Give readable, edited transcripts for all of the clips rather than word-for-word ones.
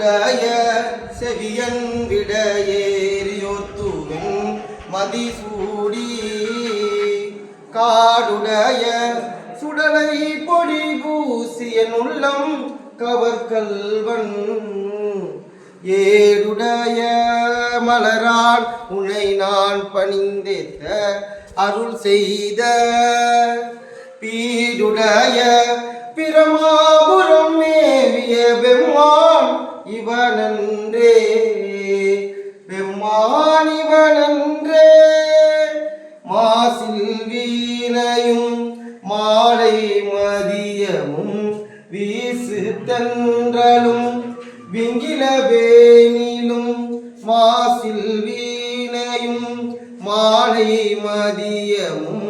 ஏடுடைய செவியன் விட ஏறியோர்த்துவின் மதிசூடி காடுடைய சுடலை பொடி பூசியன் உள்ளம் கவர்கல்வன் ஏடுடைய மலரான் உன்னை நான் பணிந்தேத்த அருள் செய்த பீடுடைய பிரமாபுரம் மேவிய பெம்மான் இவனன்றே பெம்மான் இவனன்றே மாசில் வீணையும் மாலை மதியமும் வீசு தென்றலும் விங்கில வேனிலும் மாசில் வீணையும் மாலை மதியமும்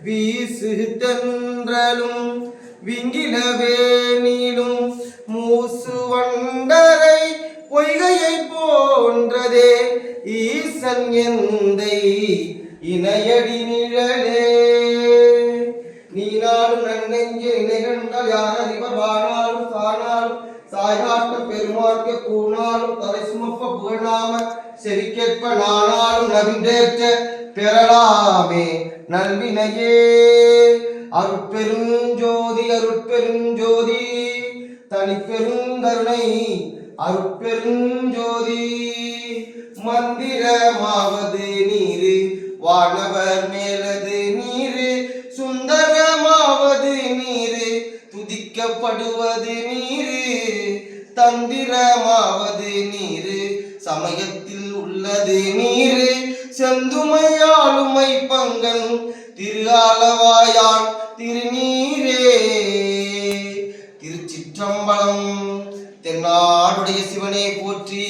வீசு தென்றலும் விங்கில வேனிலும் மூசு வண்டரை பொய்கையை போன்றதே ஈசன் எந்தை இணையடி நிழலே நீ நாடும் நன்னெஞ்சு நினைகண்டால் யார் அறிவர் வானாலும் சானாலும் சாய்காட்ட பெருமாற்ற கூணாலும் தலை சுமப்ப புகழாம செவிக்கேற்ப நானாலும் நவின்றேற்ற பெறலாமே நல்வினையே அருட்பெருஞ்சோதி அருட்பெருஞ்சோதி தனிப்பெருங்கருணை அருட்பெருஞ்சோதி மந்திரமாவது நீரு வானவர் மேலது நீரு சுந்தரமாவது நீரு துதிக்கப்படுவது நீரு தந்திரமாவது நீரு சமயத்தில் உள்ளது நீரு செந்துமையாளுமை பங்கன் திரு ஆலவாயான் திருநீரே திருச்சிற்றம்பலம். தென்னாடுடைய சிவனே போற்றி,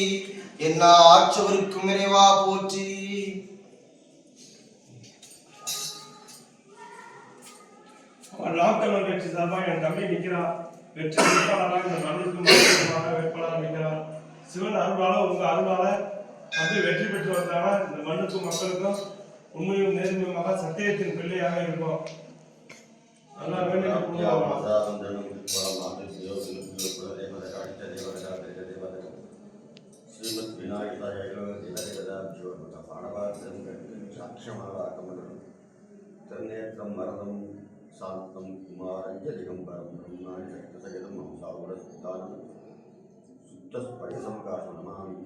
என்னாற்றவருக்கும் இறைவா போற்றி. நாட்கள் கட்சி சார்பாக என் தம்பி நிற்கிறார். வெற்றி வேட்பாளராக இந்த மண்ணுக்கு வேட்பாளராக நிற்கிறார். சிவன் அருளால உங்க அருளால வந்து வெற்றி பெற்று வந்தாங்க. இந்த மண்ணுக்கும் மக்களுக்கும் உண்மையும் நேர்மையுமாக சத்தியத்தின் பிள்ளையாக இருக்கும். நல்லா வேண்டிய ஸ்ரீமத் விநாயகர் மரதம் சாந்தம் குமாரஞ்சலிகம்பரம் பிரம்மாணி சகிதம் ஹம்சாவுட சுத்தானம் சுத்த ஸ்படிசம் காசனமாமி